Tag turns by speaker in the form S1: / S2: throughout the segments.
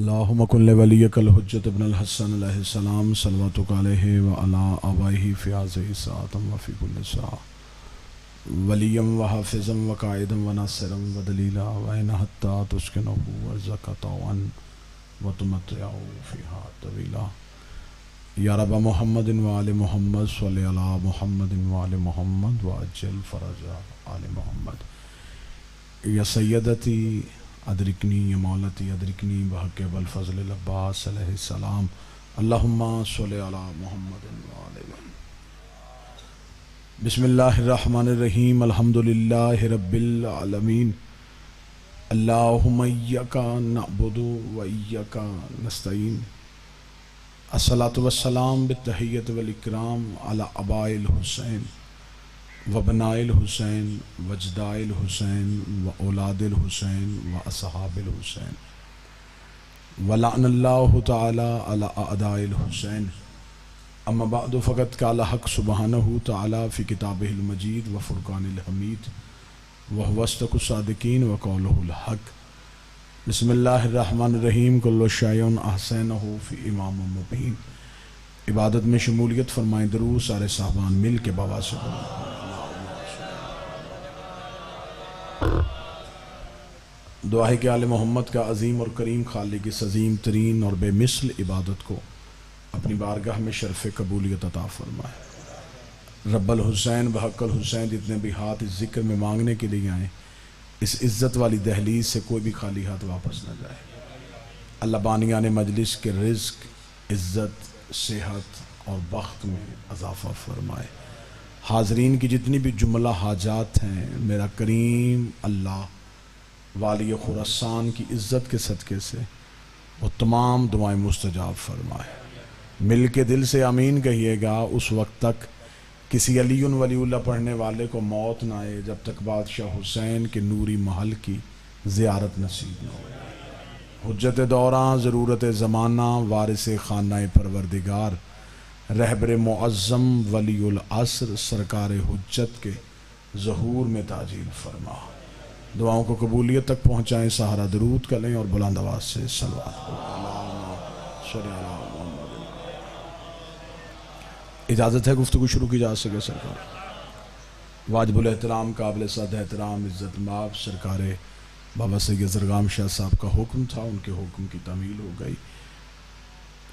S1: अल्लाहुम्मा कुल्ले वलियकल हुज्जत इब्नुल हसन अलैहिस्सलाम सल्लल्लाहु अलैहि व अला आबाइहि फी हाज़िहि साअतम व फी कुल्लि साअ वलियम व हाफ़िज़म व काइदम व नासिरम व दलीला व इन हत्ता तुस्किनहु व ज़कतवन व तुमत्तिअहु फ़ीहा तवीला या रब मुहम्मदिन व आलि मुहम्मद सल्लि अला मुहम्मदिन व आलि मुहम्मद व अज्जिल फ़रजा आलि मुहम्मद या सय्यदती अदरिकनी या मौलती अदरिकनी बहक़ वल फ़ज़ल अब्बास अलैहिस्सलाम अल्लाहुम्मा सल्लि अला मुहम्मदिन व आलि मुहम्मद। बिस्मिल्लाहिर्रहमानिर्रहीम अल्हम्दुलिल्लाहि रब्बिल आलमीन अल्लाहुम्मा इय्याका नअबुदु व इय्याका नस्तईन अस्सलातु वस्सलाम बित्तहिय्यति वल इकराम अला अबाइल हुसैन वबनाइल हुसैन वजदाइल हुसैन व औलादिल हुसैन व असहाबिल हुसैन वलअनल्लाहु तआला अला अदाइल हुसैन अम्मा बअदु फ़क़द क़ाल हक़ सुब्हानहु तआला फ़ी किताबिहिल मजीद व फ़ुरक़ानिल हमीद व हुवा अस्दक़ुस सादिक़ीन व क़ौलुहुल हक़। बिस्मिल्लाहिर्रहमानिर्रहीम कुल्लु शैइन अहसनहु फ़ी इमाम मुबीन। इबादत में शमूलियत फरमाएं, दरूद सारे साहबान मिल के बाबा से दुआ है कि आले मोहम्मद का अज़ीम और करीम खालिक इस अज़ीम तरीन और बेमिसल इबादत को अपनी बारगाह में शर्फ़ कबूलियत अता फरमाए। रब्बल हुसैन बहक़ल हुसैन जितने भी हाथ इस ज़िक्र में मांगने के लिए आए, इस इज़्ज़त वाली दहलीज से कोई भी खाली हाथ वापस न जाए। अल्लाह बानियान मजलिस के रिज़्क़, इज़्ज़त, सेहत और बख्त में इज़ाफ़ा फरमाए। हाज़रीन की जितनी भी जुमला हाजात हैं, मेरा करीम अल्लाह वाली खुरासान की इज़्ज़त के सदक़े से वो तमाम दुआएं मुस्तजाब फरमाए। मिल के दिल से आमीन कहिएगा। उस वक्त तक किसी अलीउन वलीउल्लाह पढ़ने वाले को मौत ना आए जब तक बादशाह हुसैन के नूरी महल की ज़ियारत नसीब न हो। हुज्जत दौरां ज़रूरत ज़माना वारिस खाना परवरदिगार रहबर मुअज़्ज़म वलीउल अस्र सरकार हुज्जत के ज़हूर में ताजील फरमा। दुआओं को कबूलियत तक पहुँचाएँ। सहारा दरूद करें और बुलंद आवाज़ से सल्लल्लाहु इजाज़त है गुफ्तगू शुरू की जा सके। सरकार वाजिबुल एहतराम काबिल सद एहतराम इज़्ज़त माब सरकार बाबा सैयद ज़रगाम शाह साहब का हुक्म था, उनके हुक्म की तमील हो गई।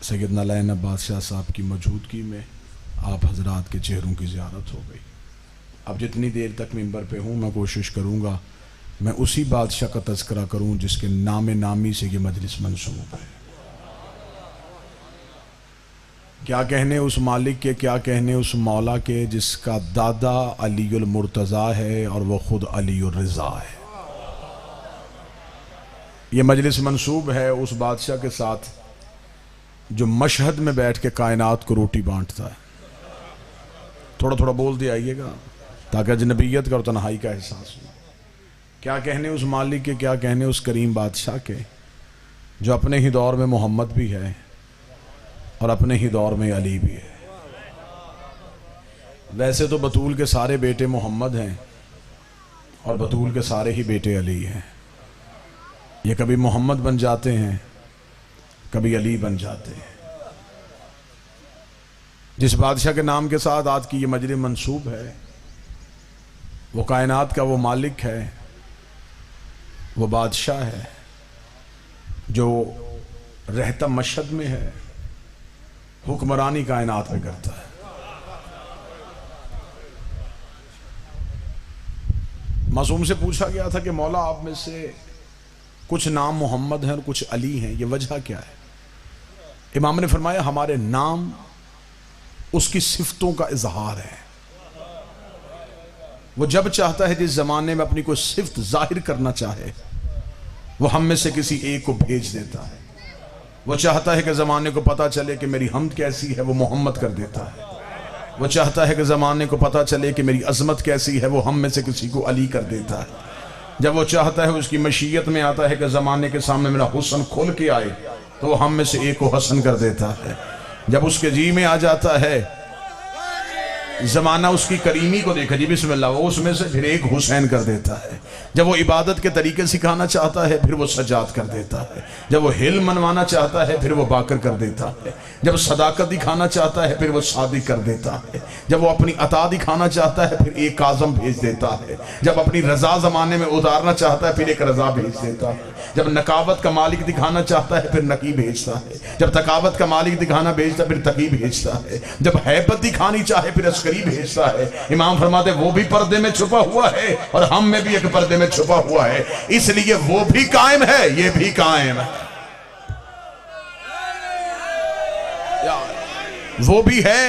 S1: सैयदना लैन अब्बास शाह साहब की मौजूदगी में आप हजरात के चेहरों की ज़ियारत हो गई। अब जितनी देर तक मिंबर पे हूँ मैं कोशिश करूँगा मैं उसी बादशाह का तज़किरा करूँ जिसके नाम नामी से ये मजलिस मंसूब है। क्या कहने उस मालिक के, क्या कहने उस मौला के जिसका दादा अलीउल मुर्तज़ा है और वह खुद अलीउर रिज़ा है। ये मजलिस मंसूब है उस बादशाह के साथ जो मशहद में बैठ के कायनात को रोटी बांटता है। थोड़ा थोड़ा बोलते आइएगा ताकि अजनबियत का और तन्हाई का एहसास हो। क्या कहने उस मालिक के, क्या कहने उस करीम बादशाह के जो अपने ही दौर में मोहम्मद भी है और अपने ही दौर में अली भी है। वैसे तो बतूल के सारे बेटे मोहम्मद हैं और बतूल के सारे ही बेटे अली हैं। ये कभी मोहम्मद बन जाते हैं, कभी अली बन जाते हैं। जिस बादशाह के नाम के साथ आज की ये मजलिस मंसूब है वो कायनात का वो मालिक है, वो बादशाह है जो रहता मशहद में है, हुक्मरानी कायनात में करता है। मासूम से पूछा गया था कि मौला आप में से कुछ नाम मोहम्मद हैं और कुछ अली हैं, ये वजह क्या है? इमाम ने फरमाया हमारे नाम उसकी सिफतों का इजहार है। वो जब चाहता है जिस जमाने में अपनी कोई सिफत जाहिर करना चाहे वो हम में से किसी एक को भेज देता है। वो चाहता है कि ज़माने को पता चले कि मेरी हमद कैसी है, वो मोहम्मद कर देता है। वो चाहता है कि ज़माने को पता चले कि मेरी अज़मत कैसी है, वो हम में से किसी को अली कर देता है। जब वो चाहता है उसकी मशीयत में आता है कि ज़माने के सामने मेरा हुस्न खुल के आए तो वो हम में से एक को हसन कर देता है। जब उसके जी में आ जाता है जमाना उसकी करीमी को देखा जी, बिस्मिल्लाह, वो उसमें से फिर एक हुसैन कर देता है। जब वो इबादत के तरीके सिखाना चाहता है फिर वो सजाद कर देता है। जब वो हिल मनवाना चाहता है फिर वो बाकर कर देता है। जब सदाकत दिखाना चाहता है फिर वो सादिक कर देता है। जब वो अपनी अता दिखाना चाहता है फिर एक काज़म भेज देता है। जब अपनी रजा जमाने में उतारना चाहता है फिर एक रजा भेज देता है। जब नकावत का मालिक दिखाना चाहता है फिर नकी भेजता है। जब तकावत का मालिक दिखाना भेजता है फिर तकी भेजता है। जब हैबत दिखानी चाहे फिर अस्करी भेजता है। इमाम फरमाते वो भी पर्दे में छुपा हुआ है और हम में भी एक पर्दे में छुपा हुआ है, इसलिए वो भी कायम है, ये भी कायम है। वो भी है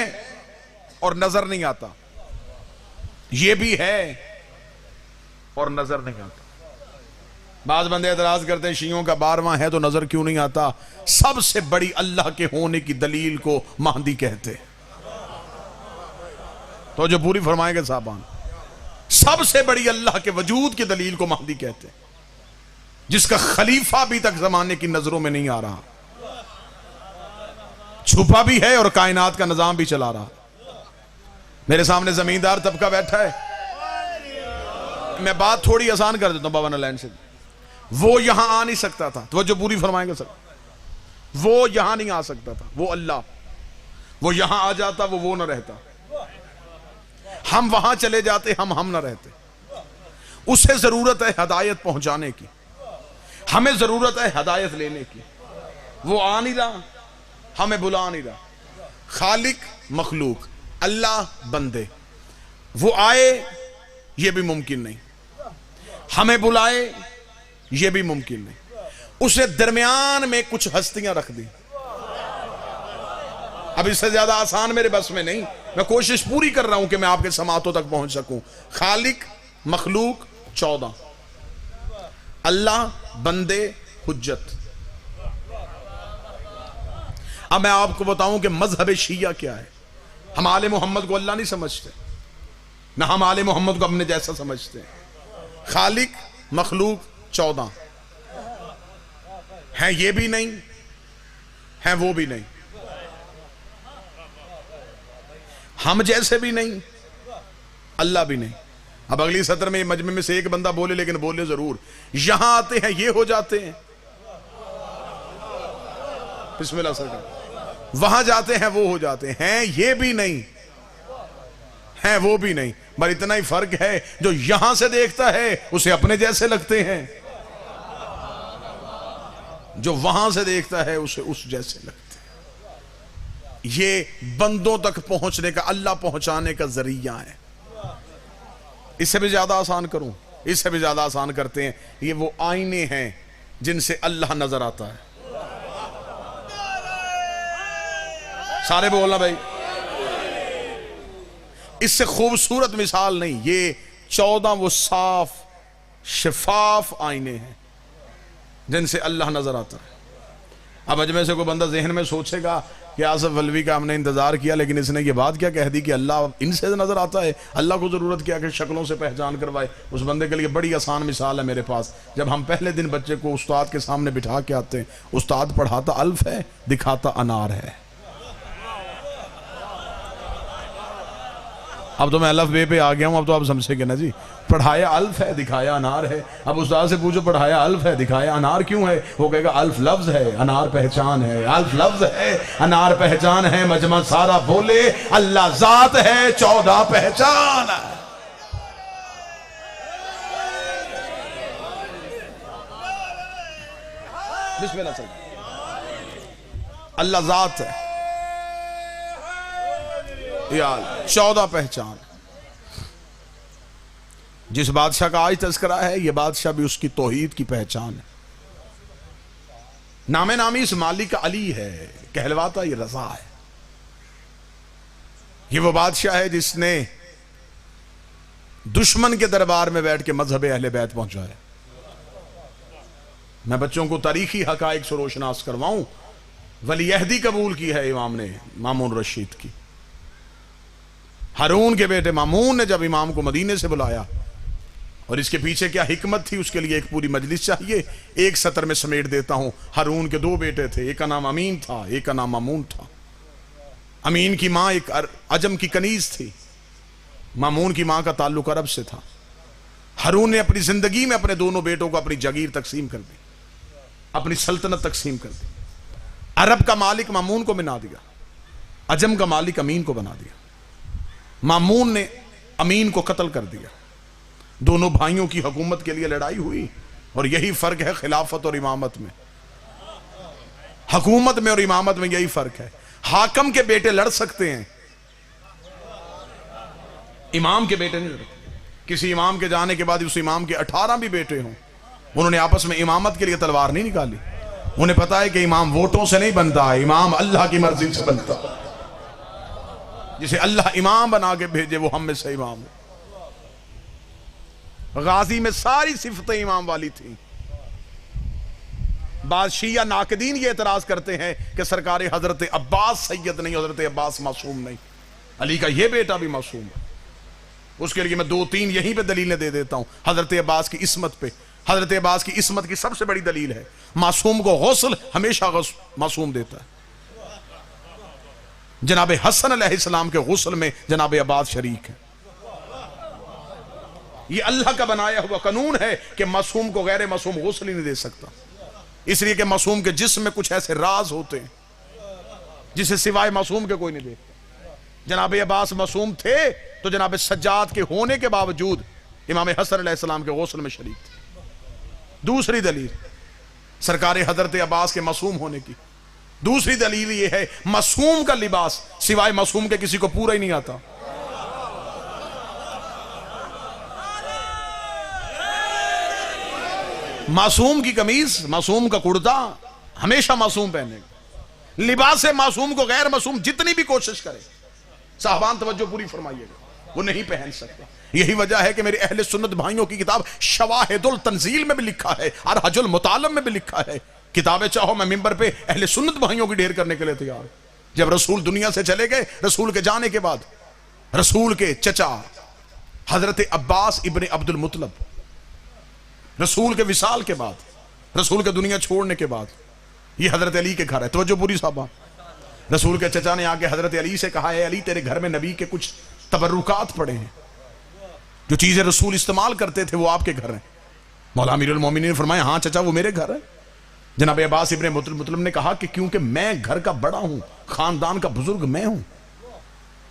S1: और नजर नहीं आता, ये भी है और नजर नहीं आता। बाज बंदे एतराज करते हैं शियों का 12वां है तो नजर क्यों नहीं आता। सबसे बड़ी अल्लाह के होने की दलील को महदी कहते, तो जो पूरी फरमाएंगे साहबान, सबसे बड़ी अल्लाह के वजूद की दलील को महदी कहते, जिसका खलीफा अभी तक जमाने की नजरों में नहीं आ रहा, छुपा भी है और कायनात का निजाम भी चला रहा। मेरे सामने जमींदार तबका बैठा है, मैं बात थोड़ी आसान कर देता हूं बाबा नलैन से। वो यहां आ नहीं सकता था, तो जो पूरी फरमाएंगे सर, वो यहां नहीं आ सकता था, वो अल्लाह, वो यहां आ जाता वो ना रहता, हम वहां चले जाते हम ना रहते। उसे जरूरत है हदायत पहुंचाने की, हमें जरूरत है हदायत लेने की। वो आ नहीं रहा, हमें बुला नहीं रहा। खालिक मखलूक, अल्लाह बंदे, वो आए ये भी मुमकिन नहीं, हमें बुलाए ये भी मुमकिन नहीं। उसे दरमियान में कुछ हस्तियां रख दी। अब इससे ज्यादा आसान मेरे बस में नहीं, मैं कोशिश पूरी कर रहा हूं कि मैं आपके समातों तक पहुंच सकूं। खालिक मखलूक 14, अल्लाह बंदे हुज्जत। अब मैं आपको बताऊं कि मजहब शिया क्या है। हम आले मोहम्मद को अल्लाह नहीं समझते, ना हम आले मोहम्मद को अपने जैसा समझते। खालिक मखलूक 14 हैं, ये भी नहीं हैं, वो भी नहीं, हम जैसे भी नहीं, अल्लाह भी नहीं। अब अगली सत्र में मजमे में से एक बंदा बोले, लेकिन बोले जरूर, यहां आते हैं ये हो जाते हैं, बिस्मिल्लाह सरकार, वहां जाते हैं वो हो जाते हैं, ये भी नहीं है, वो भी नहीं। पर इतना ही फर्क है, जो यहां से देखता है उसे अपने जैसे लगते हैं, जो वहां से देखता है उसे उस जैसे लगते हैं। ये बंदों तक पहुंचने का, अल्लाह पहुंचाने का जरिया है। इससे भी ज्यादा आसान करूं, इससे भी ज्यादा आसान करते हैं, ये वो आईने हैं जिनसे अल्लाह नजर आता है। सारे बोलना भाई, इससे खूबसूरत मिसाल नहीं। ये 14 वो साफ शफाफ आईने हैं जिनसे अल्लाह नजर आता है। अब अजमेर से कोई बंदा जहन में सोचेगा कि आसफ अलवी का हमने इंतजार किया, लेकिन इसने ये बात क्या कह दी कि अल्लाह इनसे नजर आता है। अल्लाह को जरूरत क्या कि शक्लों से पहचान करवाए। उस बंदे के लिए बड़ी आसान मिसाल है मेरे पास। जब हम पहले दिन बच्चे को उस्ताद के सामने बिठा के आते हैं, उस्ताद पढ़ाता अल्फ है, दिखाता अनार है। अब तो मैं अल्फ बे पे आ गया हूं, अब तो आप समझेंगे ना जी। पढ़ाया अल्फ है, दिखाया अनार है। अब उस्ताद से पूछो पढ़ाया अल्फ है, दिखाया अनार क्यों है? वो कहेगा अल्फ लफ्ज है, अनार पहचान है। अल्फ लफ्ज है, अनार पहचान है। मजमा सारा बोले अल्लाह जात है, 14 पहचान है। बिस्मिल्लाह सर, अल्लाह जात है यार, 14 पहचान। जिस बादशाह का आज तस्करा है, यह बादशाह भी उसकी तौहीद की पहचान है। नामे नामी इस मालिक का अली है, कहलवाता ये रजा है। ये वो बादशाह है जिसने दुश्मन के दरबार में बैठ के मजहब अहले बैत पहुंचाया। मैं बच्चों को तारीखी हकाइक से रोशनास करवाऊं, वलीअहदी कबूल की है इमाम ने, मामून रशीद की। हारून के बेटे मामून ने जब इमाम को मदीने से बुलाया, और इसके पीछे क्या हिकमत थी उसके लिए एक पूरी मजलिस चाहिए। एक सत्र में समेट देता हूं। हारून के 2 बेटे थे, एक का नाम अमीन था, एक का नाम मामून था। अमीन की मां एक अजम की कनीज थी, मामून की मां का ताल्लुक अरब से था। हारून ने अपनी जिंदगी में अपने दोनों बेटों को अपनी जगीर तकसीम कर दी, अपनी सल्तनत तकसीम कर दी। अरब का मालिक मामून को बना दिया, अजम का मालिक अमीन को बना दिया। मामून ने अमीन को कत्ल कर दिया। दोनों भाइयों की हुकूमत के लिए लड़ाई हुई, और यही फर्क है खिलाफत और इमामत में। हुकूमत में और इमामत में यही फर्क है। हाकम के बेटे लड़ सकते हैं, इमाम के बेटे नहीं लड़ते। किसी इमाम के जाने के बाद उस इमाम के 18 भी बेटे हों, उन्होंने आपस में इमामत के लिए तलवार नहीं निकाली। उन्हें पता है कि इमाम वोटों से नहीं बनता, इमाम अल्लाह की मर्जी से बनता। जिसे अल्लाह इमाम बना के भेजे वो हम में से इमाम है। गाजी में सारी सिफतें इमाम वाली थी। बाद शिया नाकदीन ये एतराज करते हैं कि सरकार हजरत अब्बास सैयद नहीं, हजरत अब्बास मासूम नहीं, अली का ये बेटा भी मासूम है। उसके लिए मैं 2-3 यहीं पे दलीलें दे देता हूं हजरत अब्बास की इस्मत पे। हजरत अब्बास की इस्मत की सबसे बड़ी दलील है, मासूम को गौसल हमेशा मासूम देता है। जनाब हसन अलैहिस्सलाम के गुस्ल में जनाब अब्बास शरीक है। यह अल्लाह का बनाया हुआ कानून है कि मासूम को गैर मासूम गुस्ल ही नहीं दे सकता, इसलिए कि मासूम के जिस्म में कुछ ऐसे राज होते हैं जिसे सिवाय मासूम के कोई नहीं देखता। जनाब अब्बास मासूम थे तो जनाब सज्जाद के होने के बावजूद इमाम हसन अलैहिस्सलाम के गुस्ल में शरीक थे। दूसरी दलील सरकार हजरत अब्बास के मासूम होने की। दूसरी दलील यह है, मासूम का लिबास सिवाय मासूम के किसी को पूरा ही नहीं आता। मासूम की कमीज, मासूम का कुर्ता हमेशा मासूम पहनेगा। लिबास मासूम को गैर मासूम जितनी भी कोशिश करे, साहबान तवज्जो पूरी फरमाइएगा, वो नहीं पहन सकता। यही वजह है कि मेरे अहले सुन्नत भाइयों की किताब शवाहिदुल तंजील में भी लिखा है और हजुल मुतालम में भी लिखा है। किताबें चाहो मैं मिंबर पे अहले सुन्नत भाइयों की ढेर करने के लिए तैयार। जब रसूल दुनिया से चले गए, रसूल के जाने के बाद रसूल के चचा हजरत अब्बास इब्ने अब्दुल मुत्तलब, रसूल के विसाल के बाद, रसूल के दुनिया छोड़ने के बाद, ये हजरत अली के घर है। तवज्जो पूरी साहबा। रसूल के चचा ने आके हजरत अली से कहा है, अली तेरे घर में नबी के कुछ तबर्रुकात पड़े हैं, जो चीजें रसूल इस्तेमाल करते थे वो आपके घर हैं। मौला अमीरुल मोमिनीन ने फरमाया, हाँ चचा वो मेरे घर है। जनाब अब्बास इब्ने मुत्तलब ने कहा कि क्योंकि मैं घर का बड़ा हूं, खानदान का बुजुर्ग मैं हूं,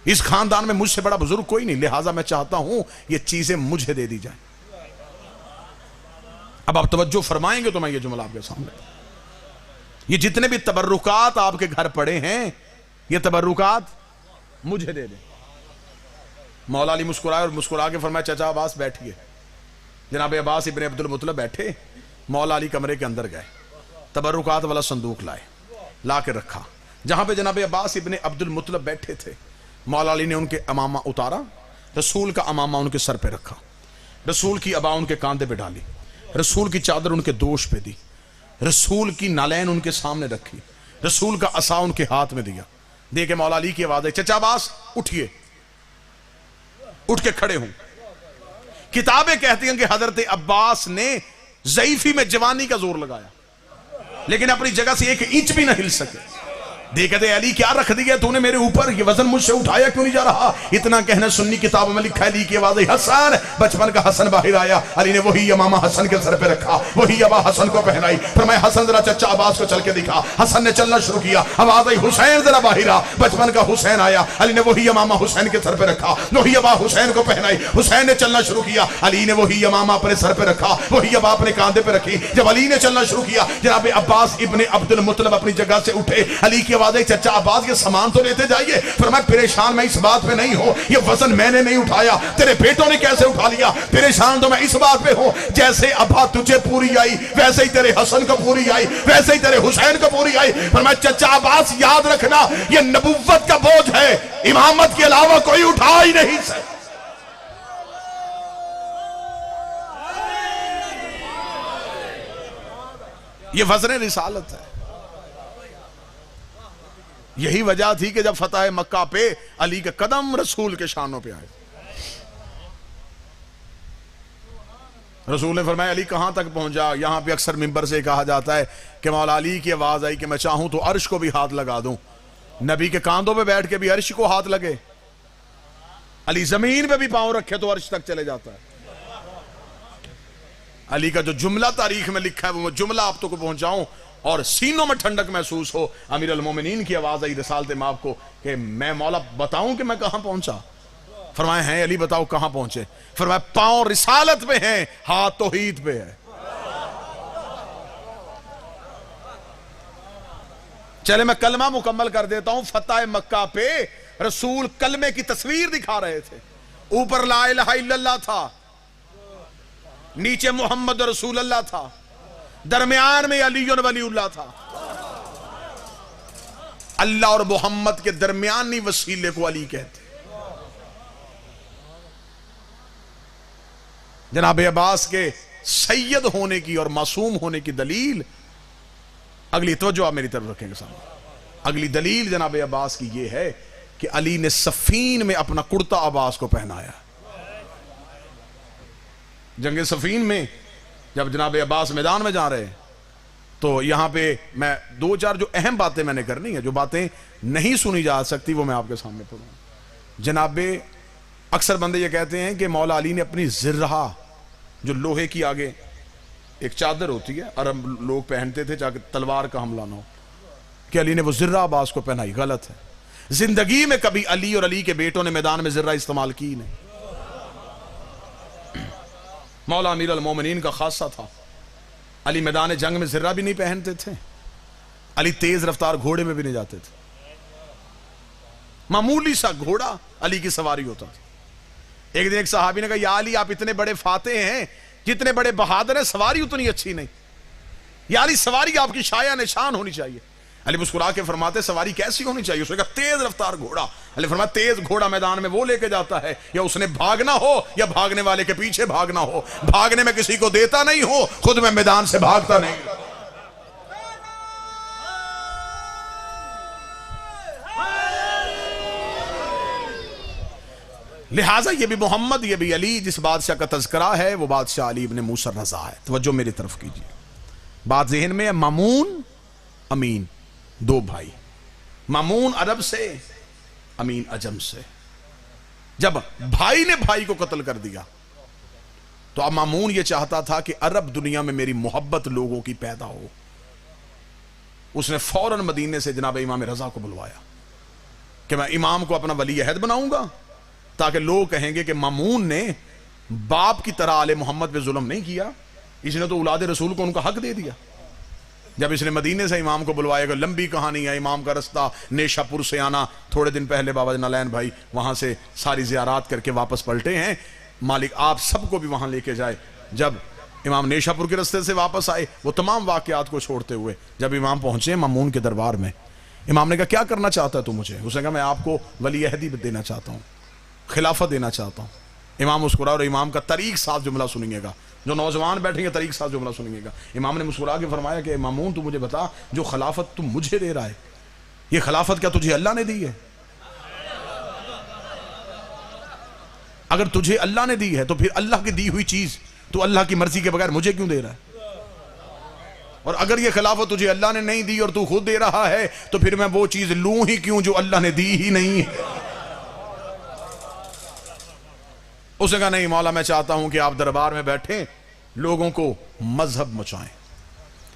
S1: इस खानदान में मुझसे बड़ा बुजुर्ग कोई नहीं, लिहाजा मैं चाहता हूं ये चीजें मुझे दे दी जाए। अब आप तवज्जो फरमाएंगे तो मैं ये जुमला आपके सामने, ये जितने भी तबर्रुकात आपके घर पड़े हैं ये तबर्रुकात मुझे दे दें। मौला अली मुस्कुराए और मुस्कुरा के फरमाया, चाचा अब्बास बैठिए। जनाब अब्बास इब्ने अब्दुल मुत्तलब बैठे। मौला अली कमरे के अंदर गए, तबर्रुकात वाला संदूक लाए, ला के रखा जहां पे जनाब अब्बास इब्ने अब्दुल मुत्तलब बैठे थे। मौला अली ने उनके अमामा उतारा, रसूल का अमामा उनके सर पे रखा, रसूल की अबा उनके कांधे पे डाली, रसूल की चादर उनके दोष पे दी, रसूल की नालैन उनके सामने रखी, रसूल का असा उनके हाथ में दिया। दे के मौला अली की आवाज है, चचा अब्बास उठिए। उठ के खड़े हूं। किताबें कहती हैं कि हजरत अब्बास ने ज़ईफी में जवानी का जोर लगाया, लेकिन अपनी जगह से 1 इंच भी न हिल सके। देखते अली क्या रख दिया तूने मेरे ऊपर, ये वजन मुझसे उठाया क्यों नहीं जा रहा। इतना कहना सुन्नी किताब में लिखा है। अली की आवाज, हसन, बचपन का हसन बाहर आया। अली ने वही अमामा हसन के सर पे रखा, वही अबा हसन को पहनाई। फरमाया, हसन जरा चचा अब्बास को चल के दिखा। हसन ने चलना शुरू किया, आवाज आई, हुसैन जरा बाहर आ। बचपन का हुसैन आया। अली ने वही अमामा हुसैन के सर पे रखा, वही अबा हुसैन को पहनाई। हुसैन ने चलना शुरू किया, अली ने वही अमामा अपने सर पे रखा, वही अबा अपने कांधे पे रखी। जब अली ने चलना शुरू किया, जनाब अब्बास इब्ने अब्दुल मुत्तलब अपनी जगह से उठे। अली की आवाज आई, चचा अब्बास ये सामान तो लेते जाइए। फरमाया, परेशान मैं इस बात पे नहीं हूं, ये वजन मैंने नहीं उठाया, तेरे बेटों ने कैसे उठा लिया। परेशान तो मैं इस बात पे हूं, जैसे अब्बा तुझे पूरी आई वैसे ही तेरे हसन को पूरी आई, वैसे ही तेरे हुसैन को पूरी आई। फरमाया, चचा अब्बास याद रखना, ये नबुव्वत का बोझ है, इमामत के अलावा कोई उठा ही नहीं सकता। ये वज़न रिसालत है। यही वजह थी कि जब फतह मक्का पे अली के कदम रसूल के शानों पे आए। रसूल ने फरमाया, अली कहां तक पहुंचा। यहां पे अक्सर मिंबर से कहा जाता है कि मौला अली की आवाज आई कि मैं चाहूं तो अर्श को भी हाथ लगा दूं। नबी के कांधों पे बैठ के भी अर्श को हाथ लगे। अली जमीन पे भी पांव रखे तो अर्श तक चले जाता है। अली का जो जुमला तारीख में लिखा है वो जुमला आप तो को पहुंचाऊं और सीनों में ठंडक महसूस हो। अमीर अल मोमिनीन की आवाज आई रिसालत माप को कि मैं मौला बताऊं कि मैं कहां पहुंचा। फरमाए हैं अली बताओ कहां पहुंचे। फरमाए पांव रिसालत पे हैं, हाथ तौहीद पे है। चले मैं कलमा मुकम्मल कर देता हूं। फतह मक्का पे रसूल कलमे की तस्वीर दिखा रहे थे। ऊपर ला इलाहा इल्लल्लाह था, नीचे मोहम्मद रसूल अल्लाह था, दरमियान में अली वलीउल्लाह था। अल्लाह और मोहम्मद के दरमियानी वसीले को अली कहते। जनाब अब्बास के सैयद होने की और मासूम होने की दलील, अगली तवज्जो आप मेरी तरफ रखेंगे सामने। अगली दलील जनाब अब्बास की यह है कि अली ने सफीन में अपना कुर्ता अब्बास को पहनाया। जंगे सफीन में जब जनाब अब्बास मैदान में जा रहे हैं तो यहां पे मैं दो चार जो अहम बातें मैंने करनी है, जो बातें नहीं सुनी जा सकती वो मैं आपके सामने पढ़ूंगा। जनाबे अक्सर बंदे ये कहते हैं कि मौला अली ने अपनी जिर्रा, जो लोहे की आगे एक चादर होती है, अरब लोग पहनते थे ताकि तलवार का हमला ना हो, कि अली ने वो जिर्रा अब्बास को पहनाई। गलत है। जिंदगी में कभी अली और अली के बेटों ने मैदान में जिर्रा इस्तेमाल की नहीं। मौला अमीर अल मोमिनीन का खासा था, अली मैदान जंग में जिर्रा भी नहीं पहनते थे। अली तेज रफ्तार घोड़े में भी नहीं जाते थे। मामूली सा घोड़ा अली की सवारी होता था। एक दिन एक सहाबी ने कहा, या अली आप इतने बड़े फाते हैं, जितने बड़े बहादुर हैं, सवारी उतनी अच्छी नहीं। या अली सवारी आपकी शाया निशान होनी चाहिए। अली मुस्कुरा के फरमाते, सवारी कैसी होनी चाहिए? उसने कहा तेज रफ्तार घोड़ा। अली फरमाया तेज घोड़ा मैदान में वो लेके जाता है या उसने भागना हो या भागने वाले के पीछे भागना हो। भागने में किसी को देता नहीं हो, खुद मैं मैदान से भागता नहीं। लिहाजा ये भी मोहम्मद, ये भी अली, जिस बादशाह का तज़किरा है वो बादशाह अली इब्ने मूसा रज़ा है। तवज्जो मेरी तरफ कीजिए, बात ज़हन में है। मामून, अमीन, दो भाई। मामून अरब से, अमीन अजम से। जब भाई ने भाई को कत्ल कर दिया तो अब मामून ये चाहता था कि अरब दुनिया में मेरी मोहब्बत लोगों की पैदा हो। उसने फौरन मदीने से जनाब इमाम रजा को बुलवाया कि मैं इमाम को अपना वली अहद बनाऊंगा, ताकि लोग कहेंगे कि मामून ने बाप की तरह आले मोहम्मद पे जुल्म नहीं किया, इसने तो औलाद रसूल को उनका हक दे दिया। जब इसने मदीने से इमाम को बुलवाएगा, लंबी कहानी है। इमाम का रास्ता नेशापुर से आना, थोड़े दिन पहले बाबा नलैन भाई वहां से सारी ज़ियारात करके वापस पलटे हैं। मालिक आप सबको भी वहां लेके जाए। जब इमाम नेशापुर के रास्ते से वापस आए, वो तमाम वाकयात को छोड़ते हुए जब इमाम पहुंचे मामून के दरबार में, इमाम ने कहा क्या करना चाहता है तू मुझे? उसने कहा मैं आपको वली अहदी देना चाहता हूँ, खिलाफत देना चाहता हूँ। इमाम मुस्कुरा और इमाम का तरीक साथ जुमला सुनिएगा, जो नौजवान बैठेंगे तरीक साथ जुमला सुनिएगा। इमाम ने मुस्कुरा के फरमाया कि मामून तू मुझे बता, जो खिलाफत तू मुझे दे रहा है, ये खिलाफत क्या तुझे अल्लाह ने दी है? अगर तुझे अल्लाह ने दी है तो फिर अल्लाह की दी हुई चीज तू अल्लाह की मर्जी के बगैर मुझे क्यों दे रहा है? और अगर ये खिलाफत तुझे अल्लाह ने नहीं दी और तू खुद दे रहा है तो फिर मैं वो चीज लूं ही क्यों जो अल्लाह ने दी ही नहीं है? उसने कहा नहीं मौला, मैं चाहता हूं कि आप दरबार में बैठे लोगों को मजहब मचाएं।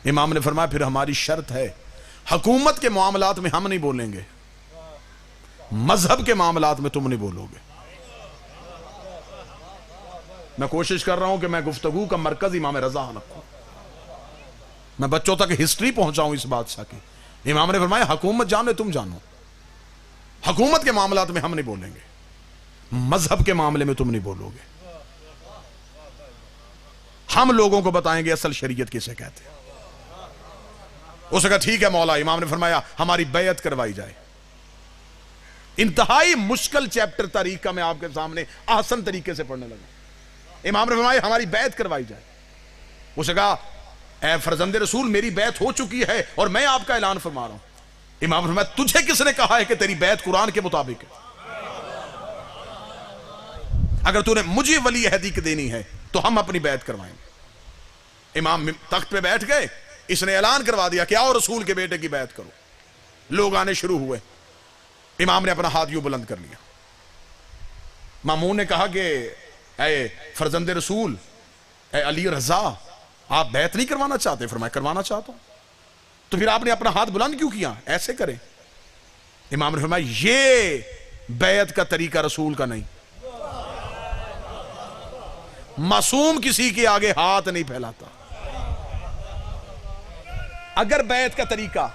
S1: इमाम ने फरमाया फिर हमारी शर्त है, हुकूमत के मामलात में हम नहीं बोलेंगे, मजहब के मामलात में तुम नहीं बोलोगे। मैं कोशिश कर रहा हूं कि मैं गुफ्तगू का मरकज इमाम रजा रखूं, मैं बच्चों तक हिस्ट्री पहुंचाऊं इस बादशाह की। इमाम ने फरमाया हुकूमत जाने तुम जानो, हुकूमत के मामलात में हम नहीं बोलेंगे, मजहब के मामले में तुम नहीं बोलोगे। हम लोगों को बताएंगे असल शरीयत किसे कहते हैं। उसने कहा ठीक है मौला। इमाम ने फरमाया हमारी बैयत करवाई जाए। इंतहाई मुश्किल चैप्टर तारीख का मैं आपके सामने आसान तरीके से पढ़ने लगा। इमाम ने फरमाया हमारी बैत करवाई जाए। उसने कहा ऐ फरजंदे रसूल मेरी बैत हो चुकी है और मैं आपका ऐलान फरमा रहा हूं। इमाम ने फरमाया तुझे किसने कहा है कि तेरी बैत कुरान के मुताबिक है? अगर तूने मुझे वली अहदी की देनी है तो हम अपनी बैत करवाएंगे। इमाम तख्त पे बैठ गए, इसने ऐलान करवा दिया कि आओ रसूल के बेटे की बैत करो। लोग आने शुरू हुए। इमाम ने अपना हाथ यूं बुलंद कर लिया, मामून ने कहा कि ए फरजंद रसूल, ए अली रजा, आप बैत नहीं करवाना चाहते? फरमाया करवाना चाहता हूं। तो फिर आपने अपना हाथ बुलंद क्यों किया? ऐसे करें। इमाम ने फरमाया ये बैत का तरीका रसूल का नहीं। मासूम किसी के आगे हाथ नहीं फैलाता। अगर बैत का तरीका,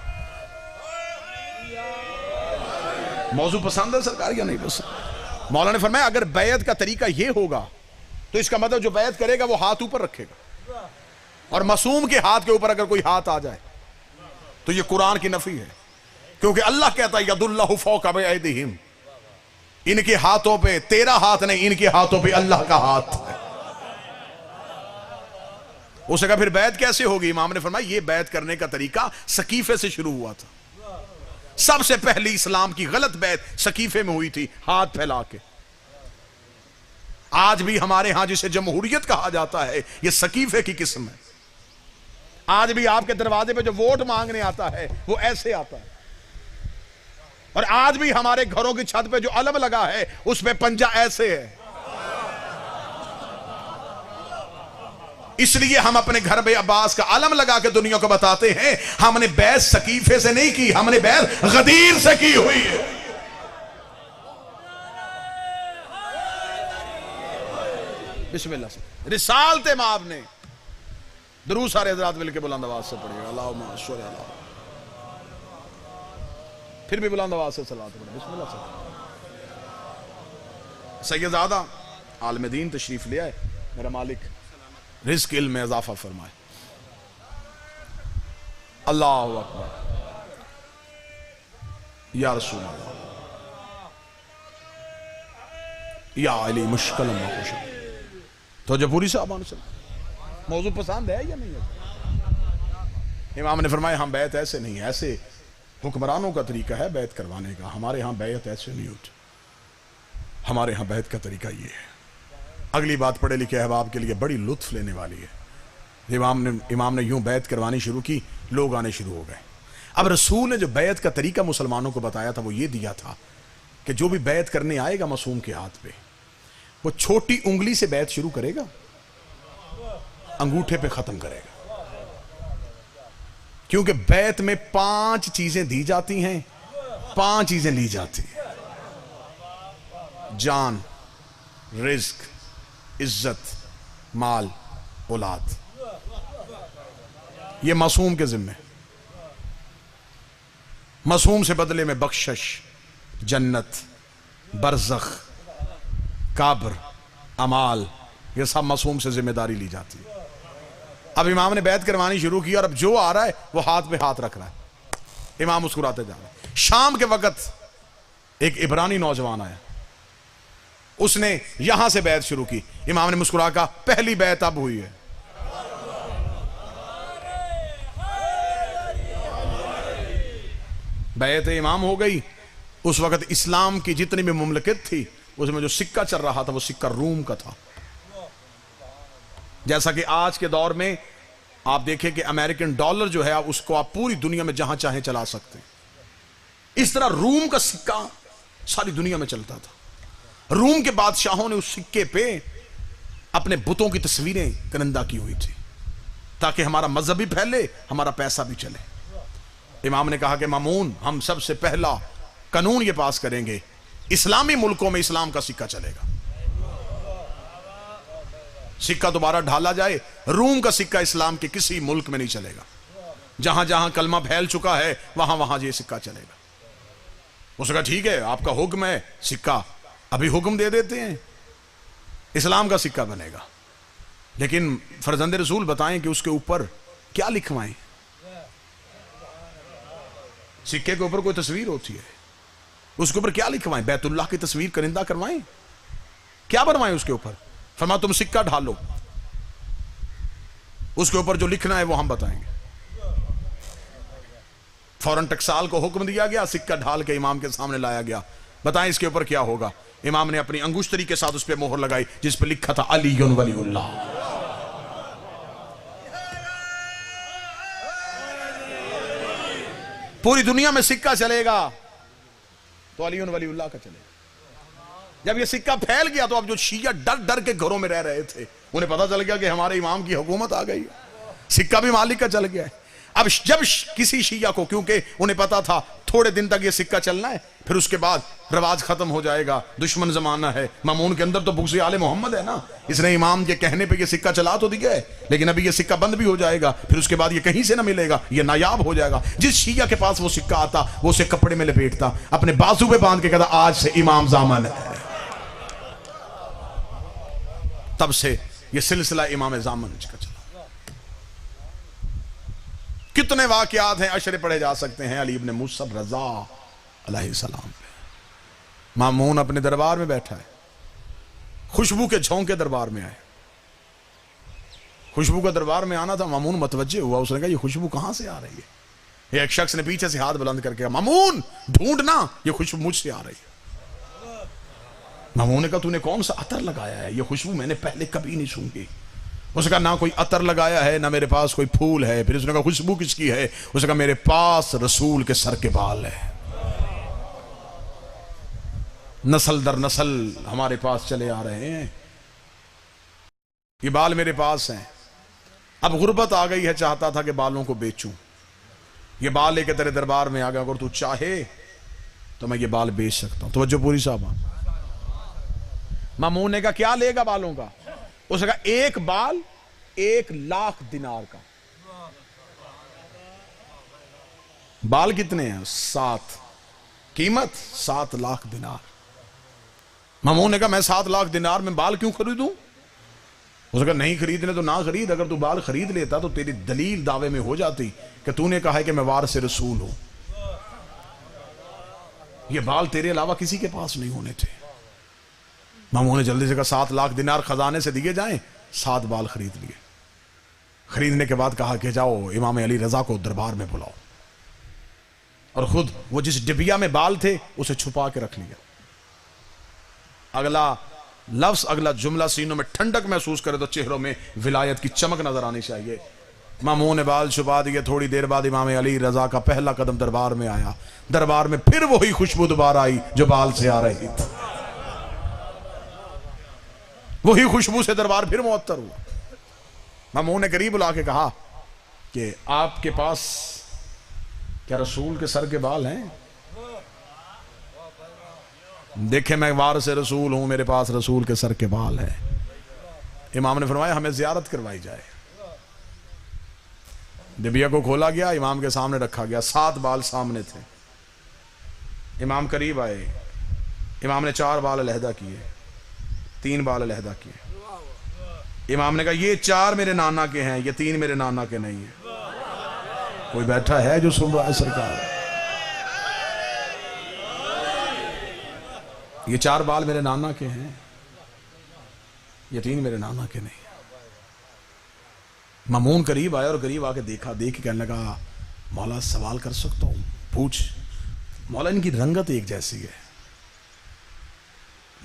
S1: मौजू पसंद है सरकार या नहीं पसंद? मौला ने फरमाया अगर बैत का तरीका यह होगा तो इसका मतलब जो बैत करेगा वो हाथ ऊपर रखेगा, और मासूम के हाथ के ऊपर अगर कोई हाथ आ जाए तो यह कुरान की नफी है, क्योंकि अल्लाह कहता है यदुल्लाहु फौका बिअयदिहिम, इनके हाथों पे तेरा हाथ नहीं, इनके हाथों पे अल्लाह का हाथ है। उसने कहा फिर बैत कैसे होगी? इमाम ने फरमाया ये बैत करने का तरीका सकीफे से शुरू हुआ था। सबसे पहली इस्लाम की गलत बैत सकीफे में हुई थी, हाथ फैला के। आज भी हमारे यहां जिसे जमहूरियत कहा जाता है यह सकीफे की किस्म है। आज भी आपके दरवाजे पे जो वोट मांगने आता है वो ऐसे आता है, और आज भी हमारे घरों की छत पे जो अलम लगा है उस पे पंजा ऐसे है। इसलिए हम अपने घर में अब्बास का अलम लगा के दुनिया को बताते हैं हमने बैत सकीफे से नहीं की, हमने बैत गदीर से की हुई है। बिस्मिल्लाह से रिसालते माब ने दरूद सारे हजरात मिलकर बुलंद आवाज से पढ़िएगा, अल्लाहुम्मा सल्ली अला, फिर भी बुलंद आवाज से सलात पढ़े। बिस्मिल्लाह से। सैयदादा आलम दीन तशरीफ ले आए, मेरा मालिक रिज़्क़ इल्म में इजाफा फरमाए। अल्लाहु अकबर। या रसूल अल्लाह, या अली मुश्किल तो जो पूरी साहबान से मौजू पसंद है या नहीं है? इमाम ने फरमाया हम बैत ऐसे नहीं, ऐसे हुक्मरानों का तरीका है बैत करवाने का, हमारे यहां बैत ऐसे नहीं होती, हमारे यहां बैत का तरीका ये है। अगली बात पढ़े लिखे अहबाब के लिए बड़ी लुत्फ लेने वाली है। इमाम ने यूं बैत करवानी शुरू की, लोग आने शुरू हो गए। अब रसूल ने जो बैत का तरीका मुसलमानों को बताया था वो ये दिया था कि जो भी बैत करने आएगा मासूम के हाथ पे, वो छोटी उंगली से बैत शुरू करेगा, अंगूठे पे खत्म करेगा। क्योंकि बैत में 5 चीजें दी जाती हैं, 5 चीजें ली जाती हैं, जान, रिज्क, इज्जत, माल, औलाद। ये मासूम के जिम्मे। मासूम से बदले में बख्शिश, जन्नत, बरज़ख, काब्र, अमाल, ये सब मासूम से जिम्मेदारी ली जाती है। अब इमाम ने बैत करवानी शुरू की और अब जो आ रहा है वो हाथ पे हाथ रख रहा है। इमाम मुस्कुराते जा रहे हैं। शाम के वक्त एक इब्रानी नौजवान आया, उसने यहां से बैत शुरू की। इमाम ने मुस्कुरा कहा पहली बैत अब हुई है। बैत इमाम हो गई। उस वक्त इस्लाम की जितनी भी मुमलकत थी उसमें जो सिक्का चल रहा था वो सिक्का रूम का था। जैसा कि आज के दौर में आप देखें कि अमेरिकन डॉलर जो है उसको आप पूरी दुनिया में जहां चाहें चला सकते हैं, इस तरह रूम का सिक्का सारी दुनिया में चलता था। रूम के बादशाहों ने उस सिक्के पे अपने बुतों की तस्वीरें कनिंदा की हुई थी ताकि हमारा मजहब भी फैले, हमारा पैसा भी चले। इमाम ने कहा कि मामून, हम सबसे पहला कानून ये पास करेंगे, इस्लामी मुल्कों में इस्लाम का सिक्का चलेगा। सिक्का दोबारा ढाला जाए, रूम का सिक्का इस्लाम के किसी मुल्क में नहीं चलेगा। जहां जहां कलमा फैल चुका है वहां वहां ये सिक्का चलेगा। उसने कहा ठीक है, आपका हुक्म है, सिक्का अभी हुक्म दे देते हैं, इस्लाम का सिक्का बनेगा। लेकिन फरजंद रसूल बताएं कि उसके ऊपर क्या लिखवाएं। सिक्के के ऊपर कोई तस्वीर होती है, उसके ऊपर क्या लिखवाएं? बैतुल्लाह की तस्वीर करिंदा करवाएं? क्या बनवाएं उसके ऊपर? फरमा तुम सिक्का ढालो, उसके ऊपर जो लिखना है वो हम बताएंगे। फौरन टकसाल को हुक्म दिया गया, सिक्का ढाल के इमाम के सामने लाया गया। बताएं इसके ऊपर क्या होगा? इमाम ने अपनी अंगुश्तरी के साथ उस पर मोहर लगाई जिस पर लिखा था अलीयुन वलीउल्लाह। पूरी दुनिया में सिक्का चलेगा तो अलीयुन वलीउल्लाह का चलेगा। जब ये सिक्का फैल गया तो अब जो शिया डर डर के घरों में रह रहे थे उन्हें पता चल गया कि हमारे इमाम की हुकूमत आ गई है, सिक्का भी मालिक का चल गया है। अब जब किसी शिया को, क्योंकि उन्हें पता था थोड़े दिन तक ये सिक्का चलना है, फिर उसके बाद रवाज खत्म हो जाएगा, दुश्मन जमाना है। मामून के अंदर तो बुग़्ज़ आले मोहम्मद है ना, इसने इमाम के कहने पे ये सिक्का चला तो दिया है, लेकिन अभी ये सिक्का बंद भी हो जाएगा, फिर उसके बाद ये कहीं से ना मिलेगा, ये नायाब हो जाएगा। जिस शिया के पास वो सिक्का आता वो उसे कपड़े में लपेटता, अपने बाजू पे बांध के कहता आज से इमाम ज़ामन है। तब से ये सिलसिला इमाम ज़ामन का चला। कितने वाकयात हैं, अशरे पढ़े जा सकते हैं। अली इब्न मुसब रजा अलैहिस्सलाम, मामून अपने दरबार में बैठा है, खुशबू के झोंके दरबार में आए। खुशबू का दरबार में आना था, मामून मतवज्जे हुआ, उसने कहा ये खुशबू कहां से आ रही है। एक शख्स ने पीछे से हाथ बुलंद करके कहा मामून ढूंढना, ये खुशबू मुझसे आ रही है। मामून ने कहा तूने कौन सा अतर लगाया है, ये खुशबू मैंने पहले कभी नहीं सूंघी। उसने कहा ना कोई अतर लगाया है, ना मेरे पास कोई फूल है। फिर उसने कहा खुशबू किसकी है, उसने कहा मेरे पास रसूल के सर के बाल है, नस्ल दर नस्ल हमारे पास चले आ रहे हैं, ये बाल मेरे पास हैं। अब गुर्बत आ गई है, चाहता था कि बालों को बेचूं, ये बाल लेके तेरे दरबार में आ गया, अगर तू चाहे तो मैं ये बाल बेच सकता हूं। तवज्जो पूरी साहब। मामून ने कहा क्या लेगा बालों का, उसने कहा एक बाल 1,00,000 दिनार का। बाल कितने हैं, 7, कीमत 7 लाख दिनार। मामून ने कहा मैं 7 लाख दिनार में बाल क्यों खरीदूं। उसने कहा नहीं खरीदने तो ना खरीद, अगर तू बाल खरीद लेता तो तेरी दलील दावे में हो जाती कि तूने कहा है कि मैं वारिस रसूल हूं, ये बाल तेरे अलावा किसी के पास नहीं होने थे। मामून ने जल्दी से कहा 7 लाख दिनार खजाने से दिए जाएं, 7 बाल खरीद लिए। खरीदने के बाद कहा कि जाओ इमाम अली रजा को दरबार में बुलाओ, और खुद वो जिस डिबिया में बाल थे उसे छुपा के रख लिया। अगला लफ्ज, अगला जुमला सीनों में ठंडक महसूस करे तो चेहरों में विलायत की चमक नजर आनी चाहिए। मामून ने बाल छुपा दिए। थोड़ी देर बाद इमाम अली रजा का पहला कदम दरबार में आया। दरबार में फिर वही खुशबू दोबारा आई जो बाल से आ रही थी, वही खुशबू से दरबार फिर मुअत्तर हुआ। मामून ने करीब बुला के कहा कि आपके पास क्या रसूल के सर के बाल हैं। देखे मैं वारिस रसूल हूं, मेरे पास रसूल के सर के बाल है। इमाम ने फरमाया हमें जियारत करवाई जाए। डिबिया को खोला गया, इमाम के सामने रखा गया, 7 बाल सामने थे। इमाम करीब आए, इमाम ने 4 बाल अलहदा किए, 3 बाल अलहदा किए। इमाम ने कहा ये 4 मेरे नाना के हैं, ये 3 मेरे नाना के नहीं है। कोई बैठा है जो सुन रहा है सरकार, ये 4 बाल मेरे नाना के हैं, ये 3 मेरे नाना के नहीं। मामून करीब आया और करीब आके देखा, देख के कहने लगा मौला सवाल कर सकता हूं, पूछ। मौला इनकी रंगत एक जैसी है,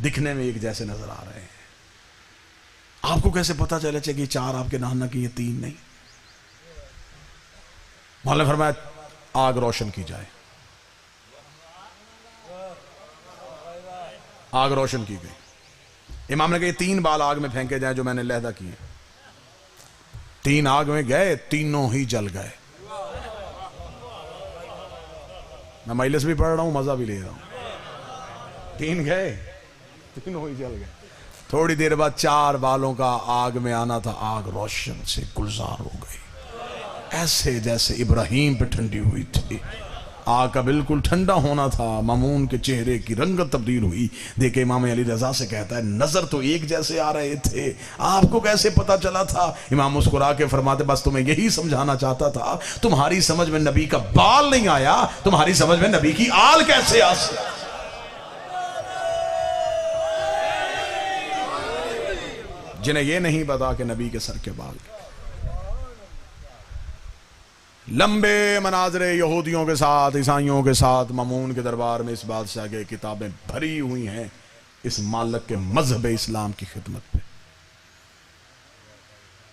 S1: दिखने में एक जैसे नजर आ रहे हैं, आपको कैसे पता चला कि 4 आपके नाना की, ये 3 नहीं। मौला ने फरमाया आग रोशन की जाए। आग रोशन की गई। इमाम ने कहा 3 बाल आग में फेंके जाए जो मैंने लहदा किए। 3 आग में गए, तीनों ही जल गए। मैं मजलिस भी पढ़ रहा हूं, मजा भी ले रहा हूं। 3 गए, तीनों ही जल गए। थोड़ी देर बाद 4 बालों का आग में आना था, आग रोशन से गुलजार हो गई, ऐसे जैसे इब्राहिम पे ठंडी हुई थी। आग का बिल्कुल ठंडा होना था। मामून के चेहरे की रंगत तब्दील हुई। देखे इमाम अली रजा से कहता है नजर तो एक जैसे आ रहे थे, आपको कैसे पता चला था। इमाम मुस्कुरा के फरमाते बस तुम्हें यही समझाना चाहता था, तुम्हारी समझ में नबी का बाल नहीं आया, तुम्हारी समझ में नबी की आल कैसे आ सकती। जिन्हें यह नहीं पता कि नबी के सर के बाल। लंबे मनाजरे यहूदियों के साथ, ईसाइयों के साथ मामून के दरबार में इस बादशाह के किताबें भरी हुई हैं इस मालिक के मजहब इस्लाम की खिदमत पे।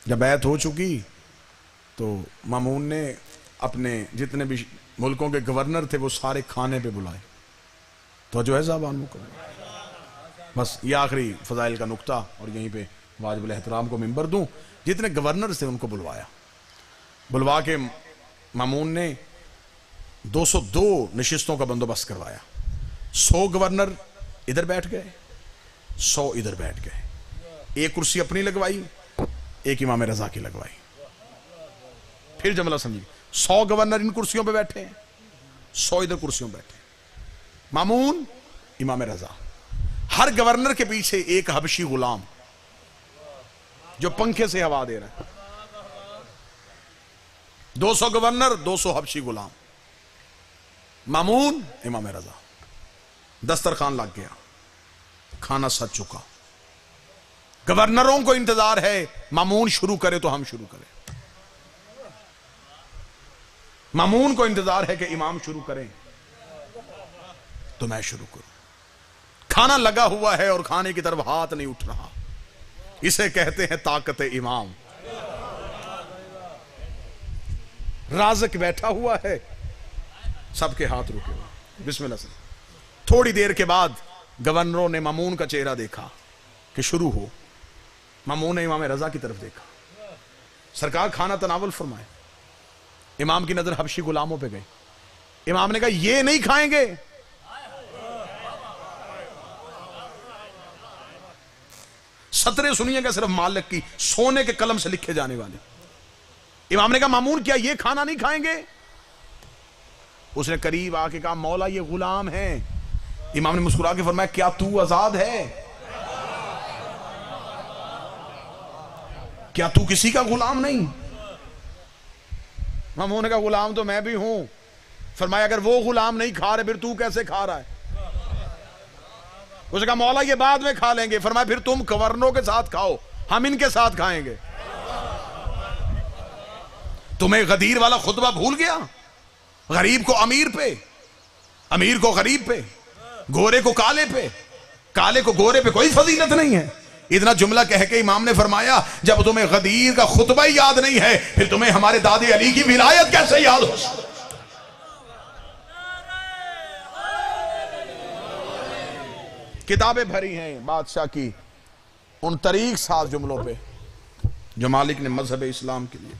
S1: जब बैत हो चुकी तो मामून ने अपने जितने भी मुल्कों के गवर्नर थे वो सारे खाने पे बुलाए। तो जो है साहबान को बस ये आखिरी फ़ज़ाइल का नुक्ता, और यहीं पे वाजिबुल एहतराम को मिंबर दूं। जितने गवर्नर थे उनको बुलवाया, बुलवा के मामून ने 202 नशिस्तों का बंदोबस्त करवाया। 100 गवर्नर इधर बैठ गए, 100 इधर बैठ गए। एक कुर्सी अपनी लगवाई, एक इमाम रजा की लगवाई। फिर जमला समझिए, 100 गवर्नर इन कुर्सियों पे बैठे हैं, 100 इधर कुर्सियों पे बैठे। मामून, इमाम रजा, हर गवर्नर के पीछे एक हबशी गुलाम जो पंखे से हवा दे रहा है। 200 गवर्नर, 200 हबशी गुलाम, मामून, इमाम रजा। दस्तरखान लग गया, खाना सज चुका। गवर्नरों को इंतजार है मामून शुरू करे तो हम शुरू करें, मामून को इंतजार है कि इमाम शुरू करें तो मैं शुरू करूं। खाना लगा हुआ है और खाने की तरफ हाथ नहीं उठ रहा, इसे कहते हैं ताकत इमाम। राज़िक बैठा हुआ है, सबके हाथ रुके हुए। बिस्मिल्लाह से थोड़ी देर के बाद गवर्नरों ने मामून का चेहरा देखा कि शुरू हो। मामून ने इमाम रजा की तरफ देखा, सरकार खाना तनावल फरमाए। इमाम की नजर हबशी गुलामों पे गई। इमाम ने कहा ये नहीं खाएंगे। सतरे सुनिएगा सिर्फ मालिक की, सोने के कलम से लिखे जाने वाले। इमाम ने कहा मामून क्या ये खाना नहीं खाएंगे? उसने करीब आके कहा मौला ये गुलाम है। इमाम ने मुस्कुरा के फरमाया क्या तू आजाद है? क्या तू किसी का गुलाम नहीं? मामून ने कहा गुलाम तो मैं भी हूं। फरमाया अगर वो गुलाम नहीं खा रहे फिर तू कैसे खा रहा है? उसने कहा मौला ये बाद में खा लेंगे। फरमाया फिर तुम गवर्नरों के साथ खाओ, हम इनके साथ खाएंगे। तुम्हें गदीर वाला खुतबा भूल गया? गरीब को अमीर पे, अमीर को गरीब पे, गोरे को काले पे, काले को गोरे पे कोई फजीलत नहीं है। इतना जुमला कह के इमाम ने फरमाया जब तुम्हें गदीर का खुतबा ही याद नहीं है फिर तुम्हें हमारे दादे अली की विलायत कैसे याद हो? किताबें भरी हैं बादशाह की उन तरीक साज जुमलों पे जो मालिक ने मजहब इस्लाम के लिए।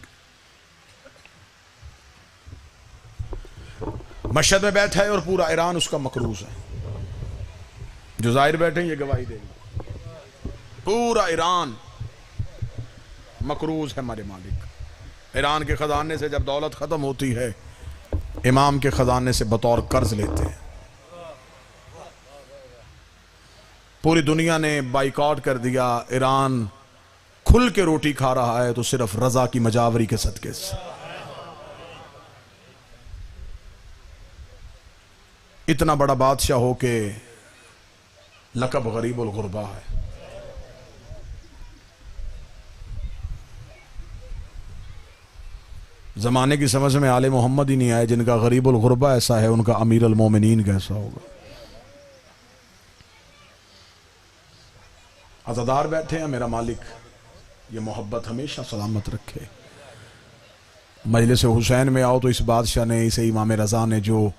S1: मशहद में बैठा है और पूरा ईरान उसका मकरूज है। जो जाहिर बैठे ये गवाही देंगे, पूरा ईरान मकरूज है हमारे मालिक। ईरान के खजाने से जब दौलत खत्म होती है इमाम के खजाने से बतौर कर्ज लेते हैं। पूरी दुनिया ने बाइकआउट कर दिया, ईरान खुल के रोटी खा रहा है तो सिर्फ रजा की मजावरी के सदके से। इतना बड़ा बादशाह हो के लकब गरीबुल गुरबा है। जमाने की समझ में आले मोहम्मद ही नहीं आए, जिनका गरीबुल गुरबा ऐसा है उनका अमीर अल मोमिनीन कैसा होगा। अज़ादार बैठे हैं, मेरा मालिक ये मोहब्बत हमेशा सलामत रखे। मजलिस हुसैन में आओ तो इस बादशाह ने, इसे इमाम रजा ने जो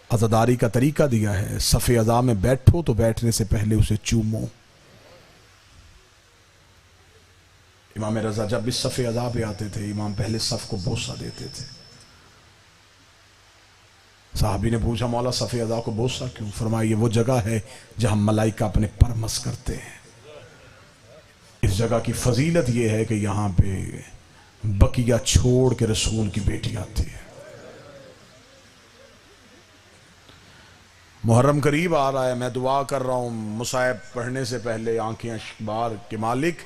S1: अज़ादारी का तरीका दिया है, सफ़े अज़ा में बैठो तो बैठने से पहले उसे चूमो। इमाम रजा जब इस सफ़े अज़ा पे आते थे इमाम पहले सफ़ को बोसा देते थे। साहबी ने पूछा मौला सफ़े अज़ा को बोसा क्यों? फरमाया ये वो जगह है जहां मलाइका अपने पर मस करते हैं। इस जगह की फजीलत यह है कि यहां पे बकिया छोड़ के रसूल की बेटी आती है। मुहर्रम करीब आ रहा है, मैं दुआ कर रहा हूँ मुसाहिब पढ़ने से पहले आंखें बार के मालिक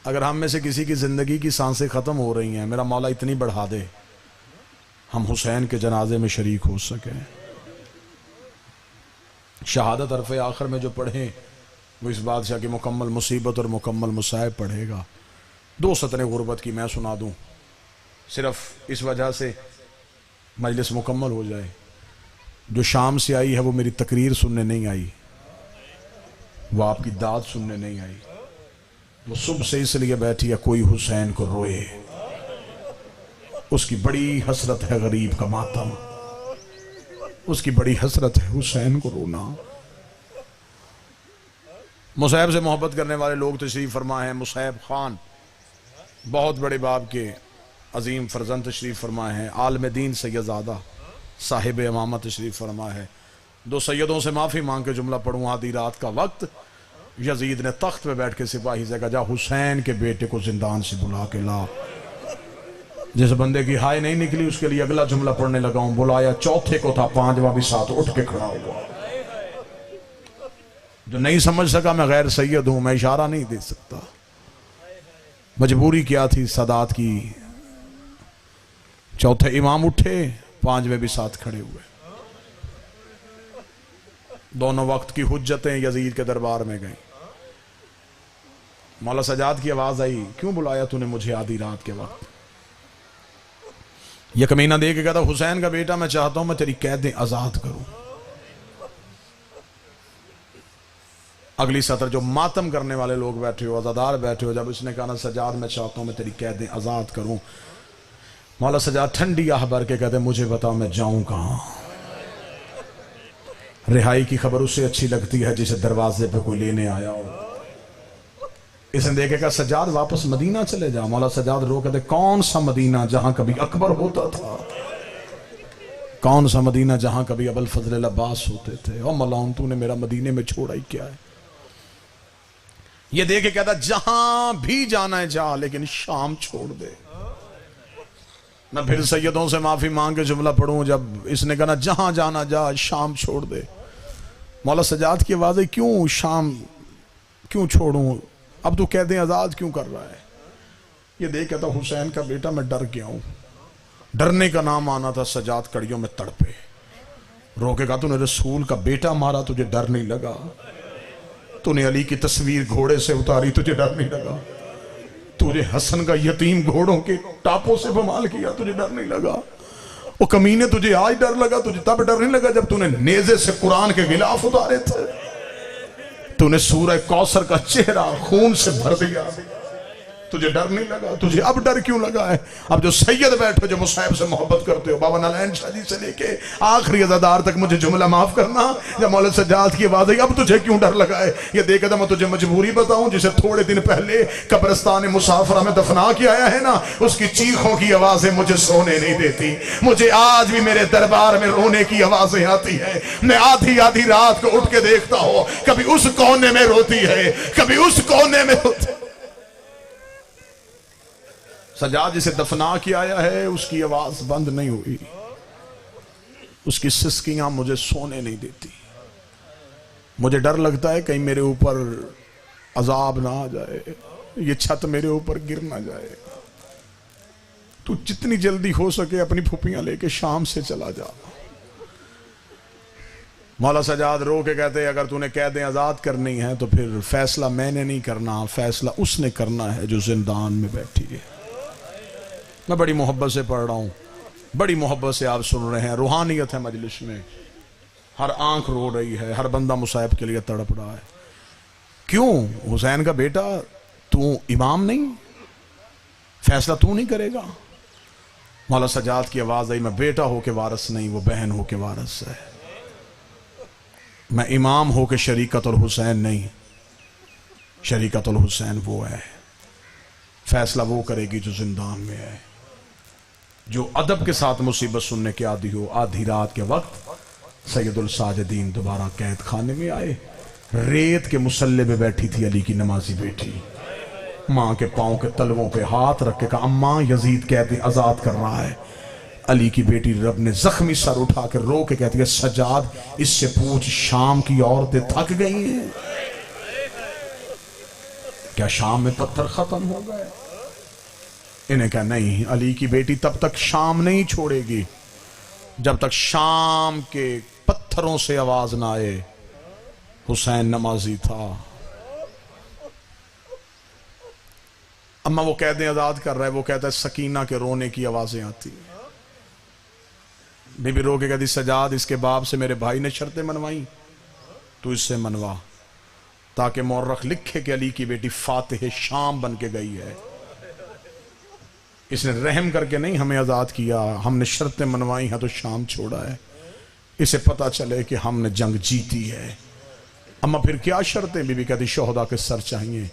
S1: अगर हम में से किसी की ज़िंदगी की सांसें ख़त्म हो रही हैं मेरा मौला इतनी बढ़ा दे हम हुसैन के जनाजे में शरीक हो सकें। शहादत अरफ़े आखिर में जो पढ़ें वो इस बादशाह की मुकम्मल मुसीबत और मुकम्मल मुसाहिब पढ़ेगा। 2 सतरें गुरबत की मैं सुना दूँ सिर्फ इस वजह से मजलिस मुकम्मल हो जाए। जो शाम से आई है वो मेरी तकरीर सुनने नहीं आई, वो आपकी दाद सुनने नहीं आई, वो सुबह से इसलिए बैठी है कोई हुसैन को रोए। उसकी बड़ी हसरत है गरीब का मातम, उसकी बड़ी हसरत है हुसैन को रोना। मुसैब से मोहब्बत करने वाले लोग तशरीफ़ फरमा हैं। मुसैब खान बहुत बड़े बाप के अजीम फर्जंद तशरीफ़ फरमा हैं। आलम दीन सैयदज़ादा साहिब इमामा तशरीफ़ फरमा है। दो सैयदों से माफ़ी मांग के जुमला पढ़ूँ। आधी रात का वक्त यजीद ने तख्त पे बैठ के सिपाही से कहा, जा हुसैन के बेटे को जिंदान से बुला के ला। जिस बंदे की हाय नहीं निकली उसके लिए अगला जुमला पढ़ने लगा हूं। बुलाया चौथे को था, पांचवा भी साथ उठ के खड़ा हुआ। जो नहीं समझ सका मैं गैर सैयद हूं, मैं इशारा नहीं दे सकता। मजबूरी क्या थी सदात की। चौथे इमाम उठे, पांचवे भी साथ खड़े हुए। दोनों वक्त की हुज्जतें यजीद के दरबार में गई। मौला सजाद की आवाज आई, क्यों बुलाया तूने मुझे आधी रात के वक्त? यह कमीना दे के कहता, हुसैन का बेटा मैं चाहता हूं मैं तेरी कैदें आजाद करूं। अगली सतर जो मातम करने वाले लोग बैठे हो, आजादार बैठे हो, जब इसने कहा ना सजाद मैं चाहता हूं मैं तेरी कैदें आजाद करूं, मौला सजाद ठंडी आह भर के कहते, मुझे बताओ मैं जाऊं कहां? रिहाई की खबर उससे अच्छी लगती है जिसे दरवाजे पे कोई लेने आया हो। इसने देखे कहा, सजाद वापस मदीना चले जा। मौला सजाद रो कहते, कौन सा मदीना जहां कभी अकबर होता था? कौन सा मदीना जहां कभी अबुल फजल अब्बास होते थे? और मौलाना तूने मेरा मदीने में छोड़ा ही क्या है? ये देखे कहता, जहां भी जाना है जा, लेकिन शाम छोड़ दे। मैं फिर सैयदों से माफी मांग के जुमला पढ़ूं। जब इसने कहा ना जहां जाना जा, शाम छोड़ दे। मौला सजाद की आवाज है, क्यों शाम क्यों छोड़ूं? अब तू कहते आजाद क्यों कर रहा है? ये देख कहता, हुसैन का बेटा मैं डर गया हूं। डरने का नाम आना था। सजाद कड़ियों में तड़पे, रोके कहा, तूने रसूल का बेटा मारा, तुझे डर नहीं लगा? तूने अली की तस्वीर घोड़े से उतारी, तुझे डर नहीं लगा? तुझे हसन का यतीम घोड़ों के टापों से बमाल किया, तुझे डर नहीं लगा? वो कमीने तुझे आज डर लगा, तुझे तब डर नहीं लगा जब तूने नेज़े से कुरान के गिलाफ उतारे थे? तूने सूरह कौसर का चेहरा खून से भर दिया, तुझे डर नहीं लगा? तुझे अब डर क्यों लगा है? अब जो सैयद बैठे जो मुसैब से मोहब्बत करते हो, बाबा नारायण शाह जी से लेके आखिरी अज़ादार तक, मुझे जुमला माफ करना, जब मौला सज्जाद की आवाज आई, अब तुझे क्यों डर लगा है? ये देखा था मैं तुझे मजबूरी बताऊं, जिसे थोड़े दिन पहले कब्रिस्तान मुसाफरा में दफना के आया है ना, उसकी चीखों की आवाजें मुझे सोने नहीं देती। मुझे आज भी मेरे दरबार में रोने की आवाजें आती है। मैं आधी आधी रात को उठ के देखता हूं, कभी उस कोने में रोती है, कभी उस कोने में रोती। सजाद जिसे दफना के आया है उसकी आवाज बंद नहीं हुई, उसकी सिसकियां मुझे सोने नहीं देती। मुझे डर लगता है कहीं मेरे ऊपर अजाब ना आ जाए, ये छत मेरे ऊपर गिर ना जाए। तू जितनी जल्दी हो सके अपनी फुफियां लेके शाम से चला जा। मौला सजाद रो के कहते, अगर तूने कैदें आजाद करनी है तो फिर फैसला मैंने नहीं करना, फैसला उसने करना है जो जिंदान में बैठी है। मैं बड़ी मोहब्बत से पढ़ रहा हूँ, बड़ी मोहब्बत से आप सुन रहे हैं। रूहानियत है मजलिस में, हर आंख रो रही है, हर बंदा मुसैब के लिए तड़प रहा है। क्यों? हुसैन का बेटा, तू इमाम नहीं, फैसला तू नहीं करेगा? मौला सजाद की आवाज आई, मैं बेटा हो के वारस नहीं, वो बहन हो के वारस है। मैं इमाम हो के शरीकतुल हुसैन नहीं, शरीकतुल हुसैन वो है। फैसला वो करेगी जो जिंदान में है, जो अदब के साथ मुसीबत सुनने के आदी हो। आधी रात के वक्त सैयदुल साजिदीन दोबारा कैद खाने में आए। रेत के मुसल्ले पे बैठी थी अली की नमाजी बेटी, मां के पांव के तलवों पे हाथ रख के कहा, अम्मा यजीद कैद आजाद कर रहा है। अली की बेटी रब ने जख्मी सर उठा के रो के कहती है, सजाद इससे पूछ शाम की औरतें थक गई हैं क्या? शाम में पत्थर खत्म हो गए? इन्हें कहा नहीं, अली की बेटी तब तक शाम नहीं छोड़ेगी जब तक शाम के पत्थरों से आवाज ना आए, हुसैन नमाजी था। अम्मा वो कहते आजाद कर रहा है, वो कहता है सकीना के रोने की आवाजें आती। बीबी रो के कहती, सजाद इसके बाप से मेरे भाई ने शर्तें मनवाई, तू इससे मनवा, ताकि मौरख लिखे कि अली की बेटी फातिह शाम बन के गई है। इसने रहम करके नहीं हमें आजाद किया, हमने शर्तें मनवाई हैं तो शाम छोड़ा है। इसे पता चले कि हमने जंग जीती है। अम्मा फिर क्या शर्तें? बीबी कहती शोहदा के सर चाहिए,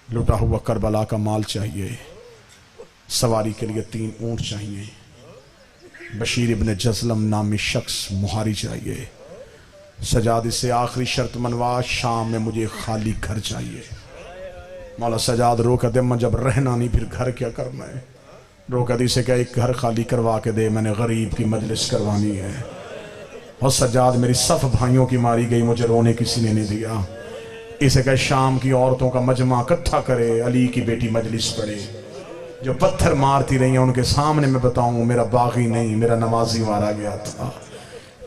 S1: लुटा हुआ करबला का माल चाहिए, सवारी के लिए 3 ऊंट चाहिए, बशीर इब्न जज़लम नामी शख्स मुहारी चाहिए। सजाद इससे आखिरी शर्त मनवा, शाम में मुझे खाली घर चाहिए। मौला सजाद रो कहते अम्मा जब रहना नहीं फिर घर क्या करना है? रो कहती से क्या एक घर खाली करवा के दे, मैंने गरीब की मजलिस करवानी है। और सजाद मेरी सफ भाइयों की मारी गई, मुझे रोने किसी ने नहीं दिया। इसे कहे शाम की औरतों का मजमा इकट्ठा करे, अली की बेटी मजलिस पढ़े। जो पत्थर मारती रही हैं उनके सामने मैं बताऊं मेरा बागी नहीं, मेरा नमाजी मारा गया था।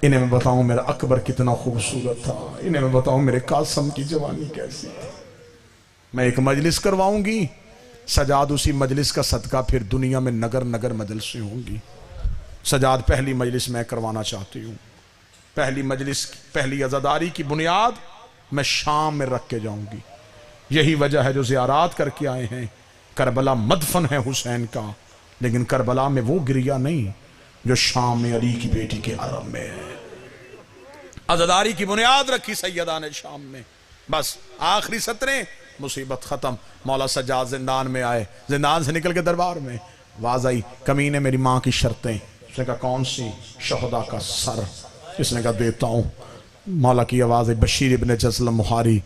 S1: इन्हें मैं बताऊं मेरा अकबर कितना खूबसूरत था। इन्हें मैं बताऊं मेरे कासम की जवानी कैसी थी। मैं एक मजलिस करवाऊंगी, सजाद उसी मजलिस का सदका फिर दुनिया में नगर नगर मजलिसें होंगी। सजाद पहली मजलिस मैं करवाना चाहती हूँ। पहली मजलिस, पहली अज़ादारी की बुनियाद मैं शाम में रख के जाऊंगी। यही वजह है जो ज़ियारात करके आए हैं। करबला मदफन है हुसैन का, लेकिन करबला में वो गिरिया नहीं जो शाम में अली की बेटी के हरम में है। अज़ादारी की बुनियाद रखी सैयदा ने शाम में, बस आखिरी सत्रें मुसीबत खत्म। मौला सज्जाद जिंदान में आए, जिंदान से निकल के दरबार में आवाज आई, कमीने मेरी माँ की शर्तें। उसने कहा कौन सी? शोहदा का सर। इसने कहा देता हूँ। मौला की आवाज आई, बशीर इब्न जज़लम मुहारी।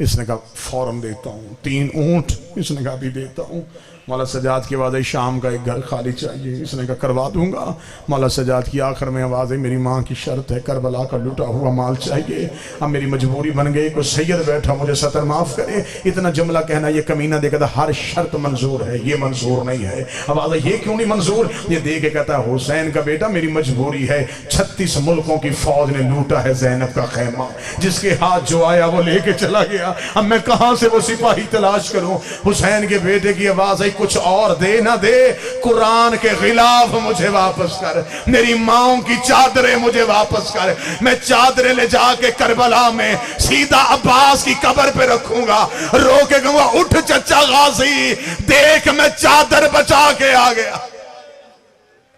S1: इसने कहा फौरन देता हूँ। 3 ऊंट। इसने कहा भी देता हूँ। मौला सजाद की आवाज़ आई, शाम का एक घर खाली चाहिए। इसने कहा करवा दूंगा। मौला सजाद की आखिर में आवाज़ आई, मेरी माँ की शर्त है, करबला का लुटा हुआ माल चाहिए। अब मेरी मजबूरी बन गई, कोई सैयद बैठा मुझे सतर माफ करे। इतना जुमला कहना ये कमीना दे कहता हर शर्त मंजूर है, ये मंजूर नहीं है। आवाज़ आई, ये क्यों नहीं मंजूर? ये दे के कहता है हुसैन का बेटा मेरी मजबूरी है। 36 मुल्कों की फौज ने लूटा है ज़ैनब का खैमा, जिसके हाथ जो आया वो लेके चला गया। अब मैं कहां से वो सिपाही तलाश करूं? हुसैन के बेटे की आवाज़ आई, कुछ और दे ना दे, कुरान के खिलाफ मुझे वापस कर, मेरी माओ की चादरें मुझे वापस कर। मैं चादरें ले जाके करबला में सीधा अब्बास की कब्र पे रखूंगा, रो के कहूंगा उठ चचा गाजी, देख मैं चादर बचा के आ गया।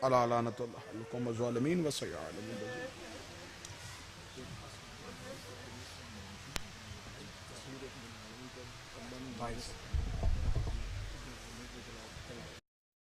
S1: अला लानतुल्लाह अलैकुम व ज़ालिमीन व सय्यिद।